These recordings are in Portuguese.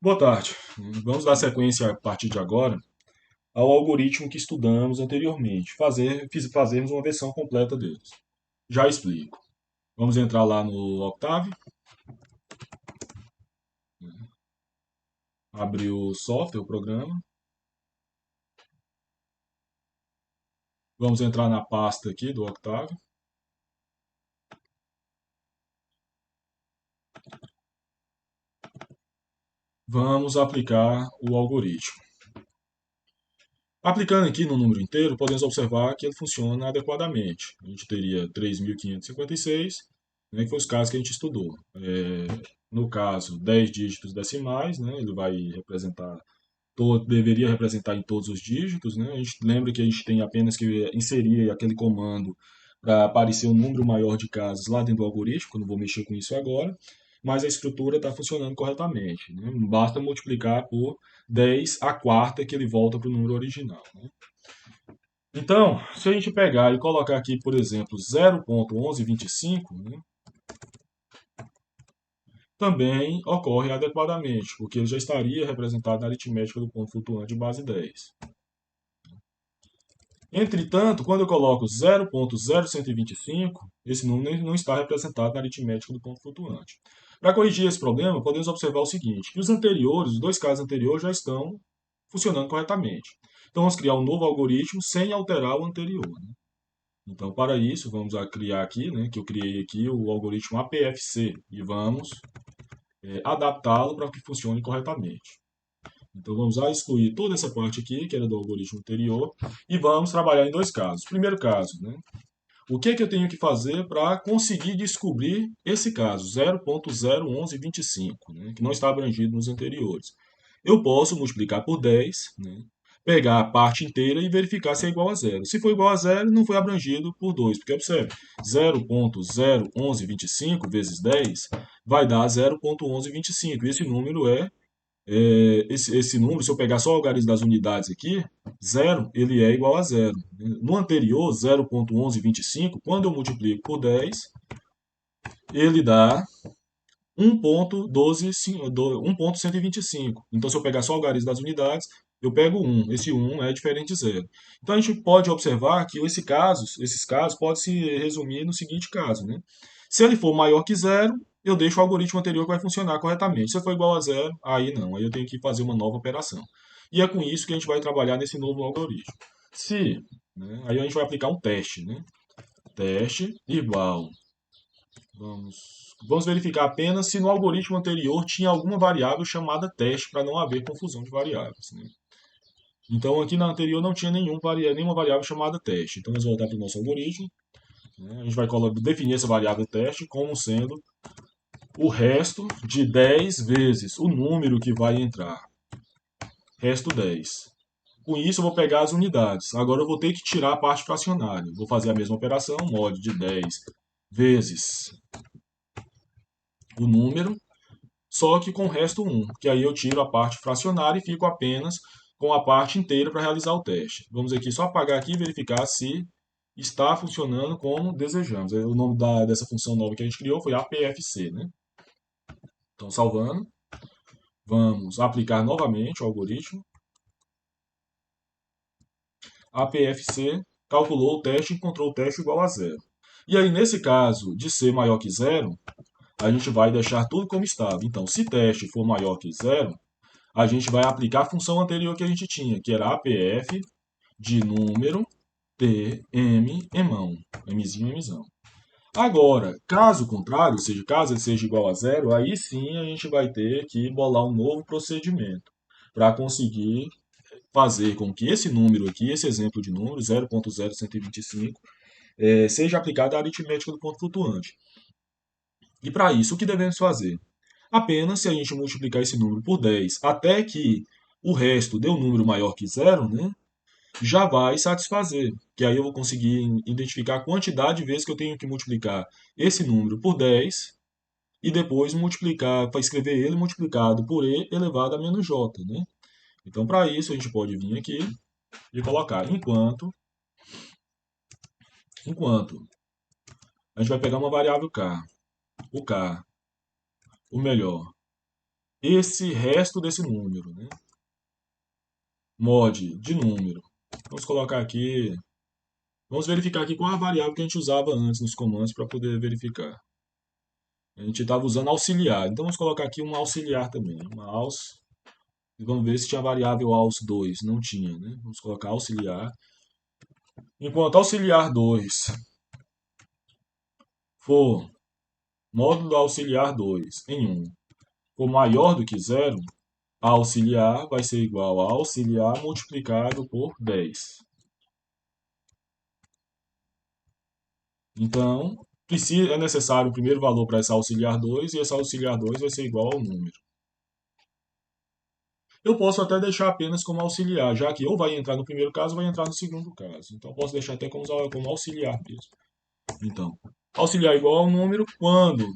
Boa tarde. Vamos dar sequência a partir de agora ao algoritmo que estudamos anteriormente, fazermos uma versão completa deles. Já explico. Vamos entrar lá no Octave, abrir o software, o programa. Vamos entrar na pasta aqui do Octave. Vamos aplicar o algoritmo. Aplicando aqui no número inteiro, podemos observar que ele funciona adequadamente. A gente teria 3.556, né, que foi os casos que a gente estudou. No caso, 10 dígitos decimais, né, ele vai representar, deveria representar em todos os dígitos. Né? A gente lembra que a gente tem apenas que inserir aquele comando para aparecer um número maior de casas lá dentro do algoritmo, que eu não vou mexer com isso agora, mas a estrutura está funcionando corretamente. Né? Basta multiplicar por 10 a quarta que ele volta para o número original. Né? Então, se a gente pegar e colocar aqui, por exemplo, 0.1125, né, também ocorre adequadamente, porque ele já estaria representado na aritmética do ponto flutuante de base 10. Entretanto, quando eu coloco 0.0125, esse número não está representado na aritmética do ponto flutuante. Para corrigir esse problema, podemos observar o seguinte, que os dois casos anteriores já estão funcionando corretamente. Então, vamos criar um novo algoritmo sem alterar o anterior. Né? Então, para isso, vamos criar aqui, né, que eu criei aqui o algoritmo APFC, e vamos adaptá-lo para que funcione corretamente. Então vamos excluir toda essa parte aqui, que era do algoritmo anterior, e vamos trabalhar em dois casos. Primeiro caso, né? O que eu tenho que fazer para conseguir descobrir esse caso, 0.01125, né? Que não está abrangido nos anteriores? Eu posso multiplicar por 10, né? Pegar a parte inteira e verificar se é igual a zero. Se for igual a zero, não foi abrangido por 2, porque observe, 0.01125 vezes 10 vai dar 0.1125. E esse número esse número, se eu pegar só o algarismo das unidades aqui, zero, ele é igual a zero. No anterior, 0.1125, quando eu multiplico por 10, ele dá 1.125. Então, se eu pegar só o algarismo das unidades, eu pego 1. Esse 1 é diferente de zero. Então, a gente pode observar que esses casos podem se resumir no seguinte caso. Né? Se ele for maior que zero, eu deixo o algoritmo anterior que vai funcionar corretamente. Se for igual a zero, aí não. Aí eu tenho que fazer uma nova operação. E é com isso que a gente vai trabalhar nesse novo algoritmo. Se, né, aí a gente vai aplicar um teste. Né? Teste igual. Vamos verificar apenas se no algoritmo anterior tinha alguma variável chamada teste para não haver confusão de variáveis. Né? Então aqui na anterior não tinha nenhuma variável chamada teste. Então vamos voltar para o nosso algoritmo. Né? A gente vai definir essa variável teste como sendo o resto de 10 vezes o número que vai entrar. Resto 10. Com isso eu vou pegar as unidades. Agora eu vou ter que tirar a parte fracionária. Vou fazer a mesma operação, mod de 10 vezes o número, só que com o resto 1, que aí eu tiro a parte fracionária e fico apenas com a parte inteira para realizar o teste. Vamos aqui só apagar aqui e verificar se está funcionando como desejamos. O nome dessa função nova que a gente criou foi APFC. Né? Então, salvando, vamos aplicar novamente o algoritmo. APFC calculou o teste e encontrou o teste igual a zero. E aí, nesse caso de ser maior que zero, a gente vai deixar tudo como estava. Então, se teste for maior que zero, a gente vai aplicar a função anterior que a gente tinha, que era APF de número T, M, Mão. Mzinho, Mzão. Agora, caso contrário, ou seja, caso ele seja igual a zero, aí sim a gente vai ter que bolar um novo procedimento para conseguir fazer com que esse número aqui, esse exemplo de número, 0.0125, seja aplicado à aritmética do ponto flutuante. E para isso, o que devemos fazer? Apenas se a gente multiplicar esse número por 10 até que o resto dê um número maior que zero, né, já vai satisfazer. Que aí eu vou conseguir identificar a quantidade de vezes que eu tenho que multiplicar esse número por 10 e depois multiplicar, para escrever ele multiplicado por e elevado a menos j. Né? Então, para isso, a gente pode vir aqui e colocar enquanto. A gente vai pegar uma variável k, o k, o melhor, esse resto desse número, né? Mod de número. Vamos colocar aqui. Vamos verificar aqui qual a variável que a gente usava antes nos comandos para poder verificar. A gente estava usando auxiliar. Então vamos colocar aqui um auxiliar também. Uma aux. E vamos ver se tinha variável aux2. Não tinha, né? Vamos colocar auxiliar. Enquanto auxiliar 2 for módulo auxiliar 2 em 1 for maior do que zero, a auxiliar vai ser igual a auxiliar multiplicado por 10. Então, é necessário o primeiro valor para essa auxiliar 2 e essa auxiliar 2 vai ser igual ao número. Eu posso até deixar apenas como auxiliar, já que ou vai entrar no primeiro caso ou vai entrar no segundo caso. Então, eu posso deixar até como auxiliar mesmo. Então, auxiliar igual ao número quando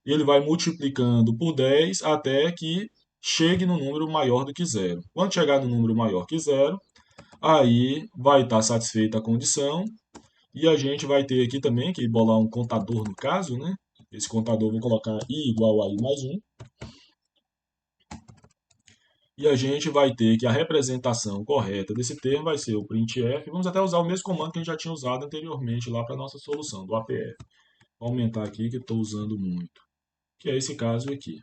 ele vai multiplicando por 10 até que chegue no número maior do que zero. Quando chegar no número maior que zero, aí vai estar satisfeita a condição e a gente vai ter aqui também que bolar um contador no caso, né? Esse contador eu vou colocar i igual a i mais 1. E a gente vai ter que a representação correta desse termo vai ser o printf. Vamos até usar o mesmo comando que a gente já tinha usado anteriormente lá para a nossa solução, do APF. Vou aumentar aqui que eu estou usando muito, que é esse caso aqui.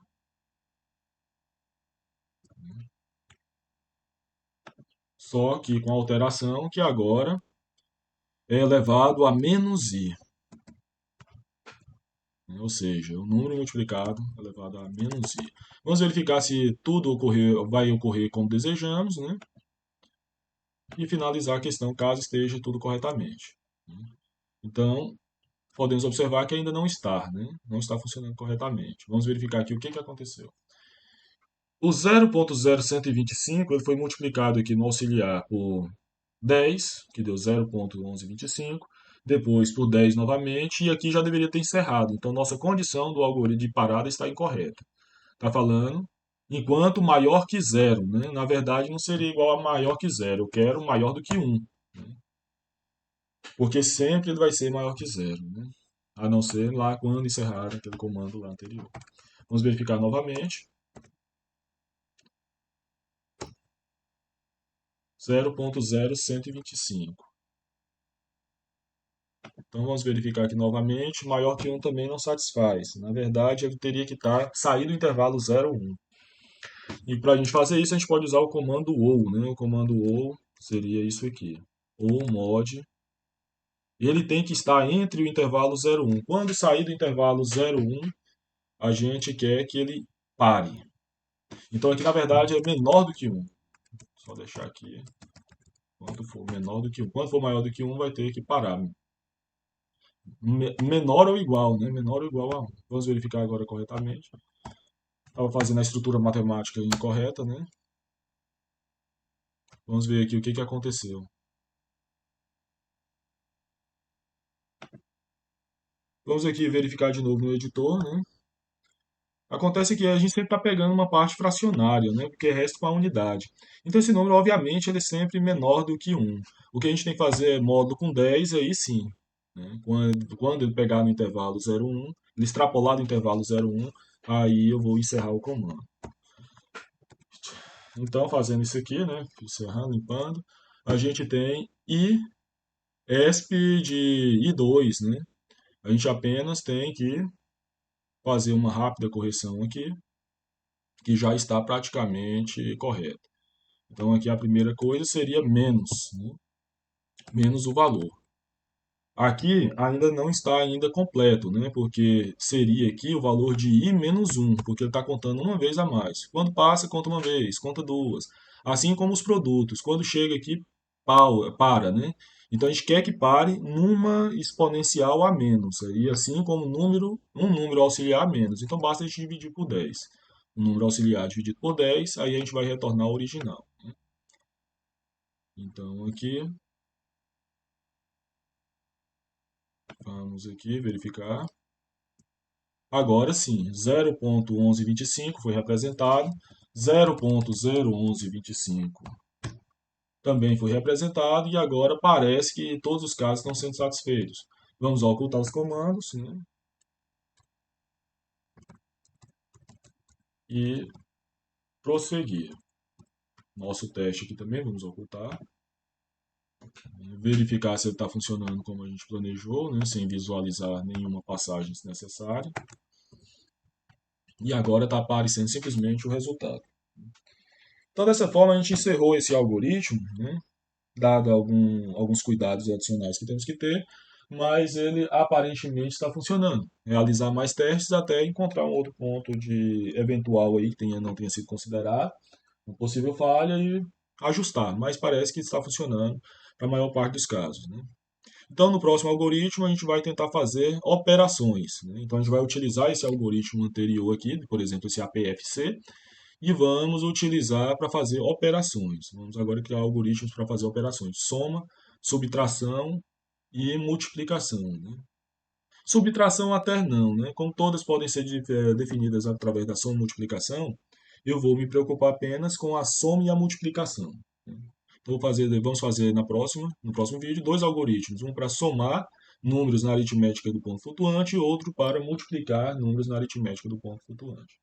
Só que com a alteração que agora é elevado a menos i. Ou seja, o número multiplicado elevado a menos i. Vamos verificar se tudo vai ocorrer como desejamos, né? E finalizar a questão caso esteja tudo corretamente. Então, podemos observar que ainda não está, né? Não está funcionando corretamente. Vamos verificar aqui o que aconteceu. O 0.0125 ele foi multiplicado aqui no auxiliar por 10, que deu 0.1125, depois por 10 novamente, e aqui já deveria ter encerrado. Então, nossa condição do algoritmo de parada está incorreta. Está falando enquanto maior que zero, né? Na verdade, não seria igual a maior que zero. Eu quero maior do que 1, né? Porque sempre ele vai ser maior que zero, né? A não ser lá quando encerrar aquele comando lá anterior. Vamos verificar novamente. 0.0125. Então vamos verificar aqui novamente. Maior que 1 também não satisfaz. Na verdade, ele teria que sair do intervalo 0, 1. E para a gente fazer isso, a gente pode usar o comando ou, né? O comando ou seria isso aqui. Ou mod. Ele tem que estar entre o intervalo 0, 1. Quando sair do intervalo 0, 1, a gente quer que ele pare. Então aqui na verdade é menor do que 1. Só deixar aqui. Quando for menor do que 1. Quando for maior do que 1, vai ter que parar. Menor ou igual, né? Menor ou igual a 1. Vamos verificar agora corretamente. Estava fazendo a estrutura matemática incorreta, né? Vamos ver aqui o que aconteceu. Vamos aqui verificar de novo no editor, né? Acontece que a gente sempre está pegando uma parte fracionária, né? Porque resta com a unidade. Então esse número, obviamente, ele é sempre menor do que 1. O que a gente tem que fazer é módulo com 10, aí sim. Né? Quando ele pegar no intervalo 0, 1, ele extrapolar do intervalo 0, 1, aí eu vou encerrar o comando. Então, fazendo isso aqui, né? Encerrando, limpando, a gente tem ESP de I2, né? A gente apenas tem que fazer uma rápida correção aqui, que já está praticamente correta. Então, aqui a primeira coisa seria menos, né? Menos o valor. Aqui ainda não está ainda completo, né? Porque seria aqui o valor de i menos 1, porque ele está contando uma vez a mais. Quando passa, conta uma vez, conta duas. Assim como os produtos. Quando chega aqui, para, né? Então a gente quer que pare numa exponencial a menos. E assim como um número auxiliar a menos. Então basta a gente dividir por 10. Um número auxiliar dividido por 10, aí a gente vai retornar o original. Então aqui, vamos aqui verificar. Agora sim, 0.1125 foi representado, 0.01125 também foi representado e agora parece que todos os casos estão sendo satisfeitos. Vamos ocultar os comandos, né? e prosseguir. Nosso teste aqui também, vamos ocultar. Verificar se ele está funcionando como a gente planejou, né, sem visualizar nenhuma passagem desnecessária. E agora está aparecendo simplesmente o resultado. Então, dessa forma, a gente encerrou esse algoritmo, né, dado alguns cuidados adicionais que temos que ter, mas ele aparentemente está funcionando. Realizar mais testes até encontrar um outro ponto de eventual aí que não tenha sido considerado, uma possível falha e ajustar, mas parece que está funcionando para a maior parte dos casos, né? Então, no próximo algoritmo, a gente vai tentar fazer operações, né? Então, a gente vai utilizar esse algoritmo anterior aqui, por exemplo, esse APFC, e vamos utilizar para fazer operações. Vamos agora criar algoritmos para fazer operações: soma, subtração e multiplicação, né? Subtração até não, né? Como todas podem ser definidas através da soma e multiplicação, eu vou me preocupar apenas com a soma e a multiplicação, né? Então, vamos fazer no próximo vídeo, dois algoritmos. Um para somar números na aritmética do ponto flutuante e outro para multiplicar números na aritmética do ponto flutuante.